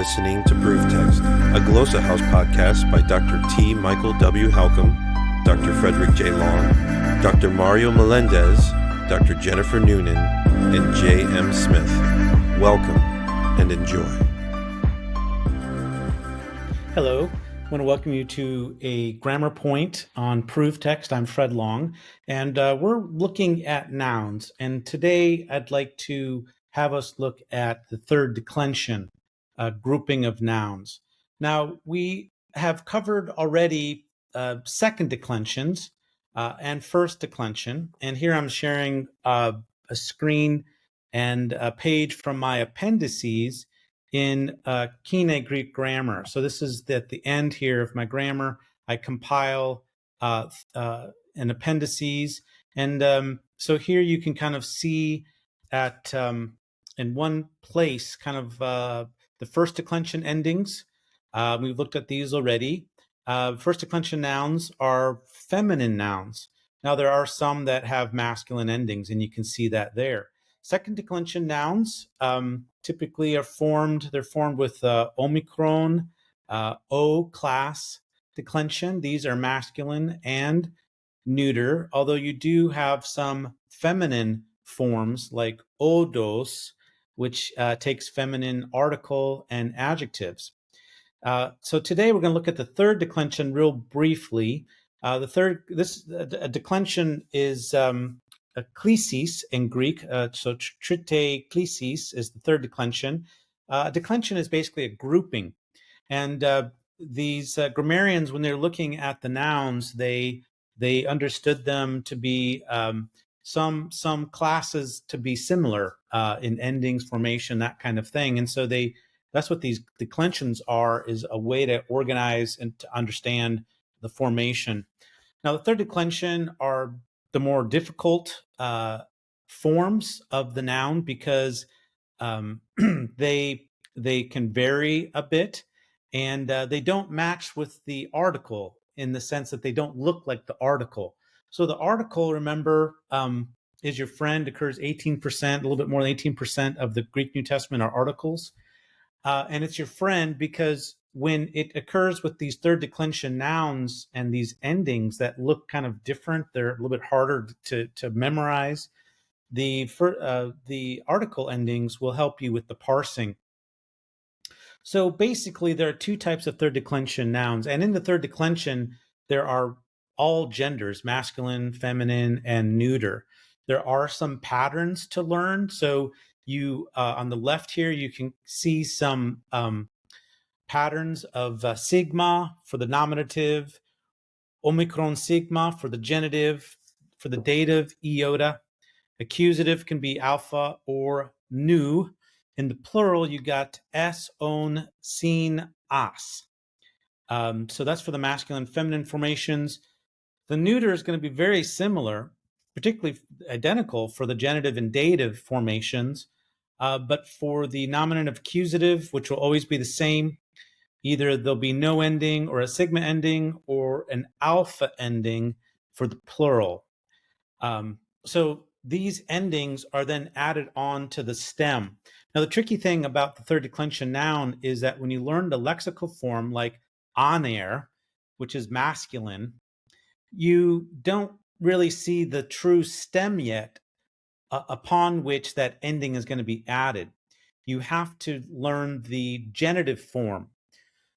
listening to Proof Text, a Glossa House podcast by Dr. T. Michael W. Halcomb, Dr. Fredrick J. Long, Dr. Mario Melendez, Dr. Jennifer Noonan, and J. M. Smith. Welcome and enjoy. Hello, I want to welcome you to a GrammarPoint on Proof Text. I'm Fred Long, and we're looking at nouns. And today I'd like to have us look at the third declension, grouping of nouns. Now, we have covered already second declensions and first declension. And here I'm sharing a screen and a page from my appendices in Kine Greek grammar. So this is at the end here of my grammar. I compile an appendices. And so here you can kind of see at in one place kind of the first declension endings. We've looked at these already. First declension nouns are feminine nouns. Now there are some that have masculine endings, and you can see that there. Second declension nouns typically they're formed with omicron, O class declension. These are masculine and neuter, although you do have some feminine forms like odos, which takes feminine article and adjectives. So today we're going to look at the third declension real briefly. The declension is a klesis in Greek. So trite klesis is the third declension. Declension is basically a grouping. And these grammarians, when they're looking at the nouns, they understood them to be some classes to be similar in endings, formation, that kind of thing. And so that's what these declensions are, is a way to organize and to understand the formation. Now, the third declension are the more difficult forms of the noun because they can vary a bit, and they don't match with the article in the sense that they don't look like the article. So the article, remember, is your friend, occurs 18%, a little bit more than 18% of the Greek New Testament are articles. And it's your friend because when it occurs with these third declension nouns and these endings that look kind of different, they're a little bit harder to memorize. The article endings will help you with the parsing. So basically, there are two types of third declension nouns. And in the third declension, there are all genders, masculine, feminine, and neuter. There are some patterns to learn. So you on the left here, you can see some patterns of sigma for the nominative, omicron sigma for the genitive, for the dative, iota. Accusative can be alpha or nu. In the plural, you got s, on, sin, as. So that's for the masculine, feminine formations. The neuter is going to be very similar, particularly identical for the genitive and dative formations. But for the nominative accusative, which will always be the same, either there'll be no ending or a sigma ending or an alpha ending for the plural. So these endings are then added on to the stem. Now, the tricky thing about the third declension noun is that when you learn the lexical form like aner, which is masculine, you don't really see the true stem yet upon which that ending is going to be added. You have to learn the genitive form.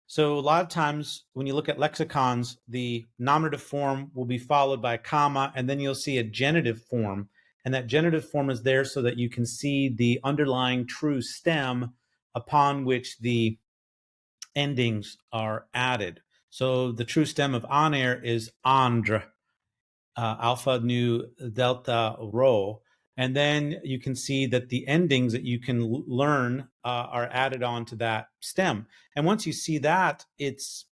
So a lot of times when you look at lexicons, the nominative form will be followed by a comma, and then you'll see a genitive form. And that genitive form is there so that you can see the underlying true stem upon which the endings are added. So the true stem of aner is andre, alpha, nu, delta, rho. And then you can see that the endings that you can learn are added on to that stem. And once you see that, it's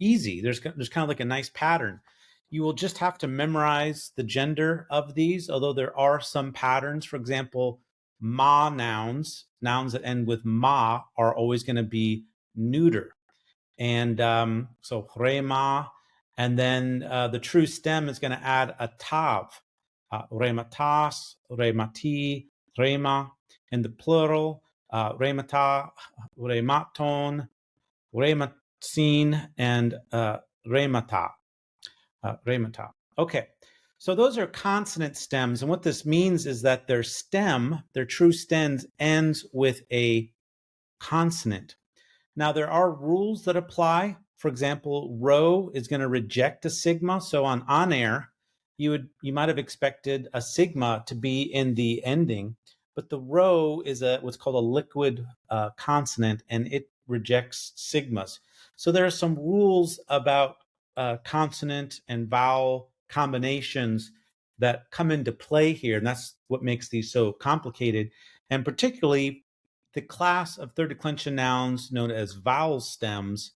easy. There's kind of like a nice pattern. You will just have to memorize the gender of these, although there are some patterns. For example, ma nouns that end with ma are always going to be neuter. And so rema, and then the true stem is going to add a tav, rematas, remati, rema. In the plural, remata, rematon, rematsin, and remata. Remata. Okay, so those are consonant stems, and what this means is that their stem, their true stem, ends with a consonant. Now, there are rules that apply. For example, rho is going to reject a sigma. So on air, you might have expected a sigma to be in the ending, but the rho is what's called a liquid consonant, and it rejects sigmas. So there are some rules about consonant and vowel combinations that come into play here, and that's what makes these so complicated. And particularly the class of third declension nouns known as vowel stems,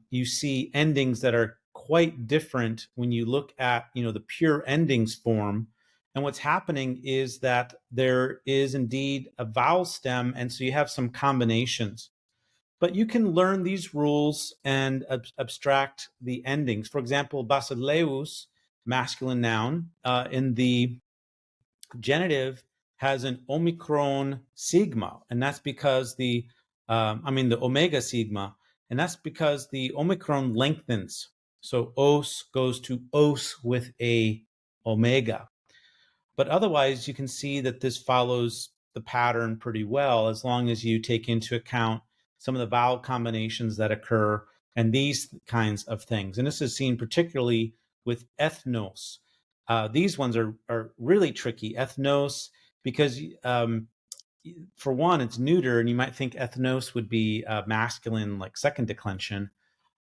you see endings that are quite different when you look at the pure endings form. And what's happening is that there is indeed a vowel stem, and so you have some combinations. But you can learn these rules and abstract the endings. For example, basileus, masculine noun, in the genitive has an omicron sigma, and that's because the omega sigma, and that's because the omicron lengthens. So os goes to os with a omega. But otherwise, you can see that this follows the pattern pretty well, as long as you take into account some of the vowel combinations that occur and these kinds of things. And this is seen particularly with ethnos. These ones are really tricky. Ethnos, because for one, it's neuter, and you might think ethnos would be masculine, like second declension,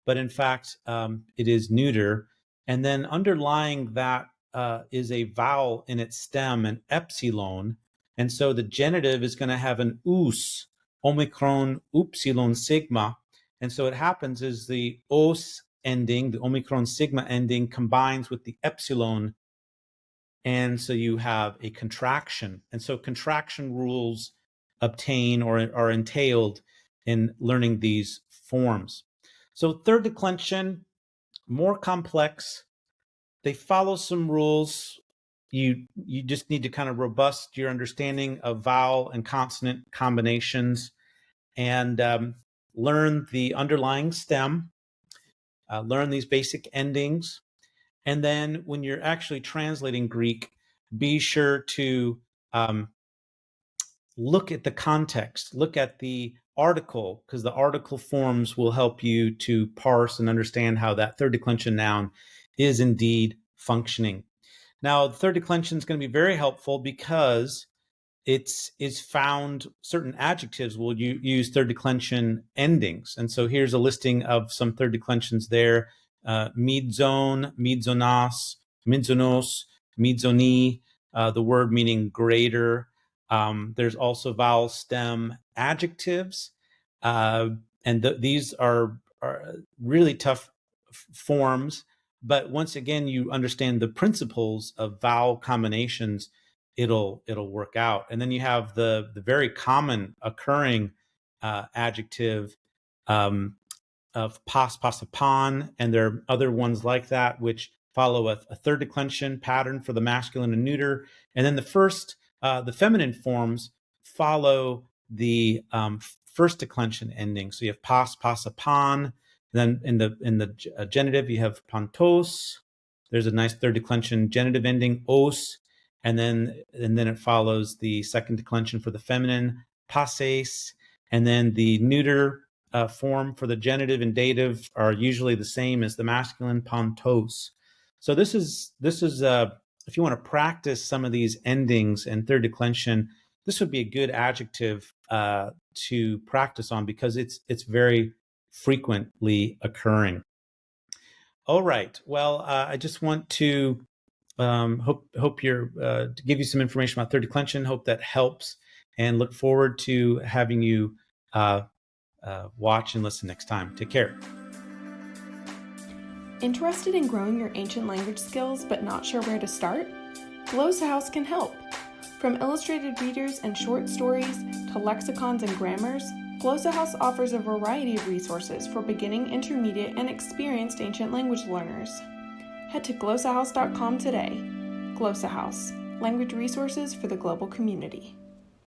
but in fact, it is neuter. And then underlying that is a vowel in its stem, an epsilon. And so the genitive is going to have an us, omicron upsilon sigma. And so what happens is the os ending, the omicron sigma ending, combines with the epsilon. And so you have a contraction. And so contraction rules obtain or are entailed in learning these forms. So third declension, more complex. They follow some rules. You just need to kind of robust your understanding of vowel and consonant combinations, and learn the underlying stem, learn these basic endings. And then when you're actually translating Greek, be sure to look at the context, look at the article, because the article forms will help you to parse and understand how that third declension noun is indeed functioning. Now, the third declension is going to be very helpful because it's found certain adjectives will use third declension endings. And so here's a listing of some third declensions there. Midzon, midzonas, midzonos, midzoni, the word meaning greater. There's also vowel stem adjectives. And these are really tough forms. But once again, you understand the principles of vowel combinations, it'll work out. And then you have the very common occurring adjective of pas, upon, and there are other ones like that which follow a third declension pattern for the masculine and neuter. And then the feminine forms follow the first declension ending. So you have pas, upon. Then in the genitive, you have pantos. There's a nice third declension genitive ending, os. And then it follows the second declension for the feminine, passes. And then the neuter form for the genitive and dative are usually the same as the masculine, pantos. So this is if you want to practice some of these endings and third declension, this would be a good adjective to practice on, because it's very frequently occurring. All right. Well, I just want to hope you're to give you some information about third declension. Hope that helps, and look forward to having you watch and listen next time. Take care. Interested in growing your ancient language skills but not sure where to start? Glossa House can help. From illustrated readers and short stories to lexicons and grammars, Glossa House offers a variety of resources for beginning, intermediate, and experienced ancient language learners. Head to glossahouse.com today. Glossa House, language resources for the global community.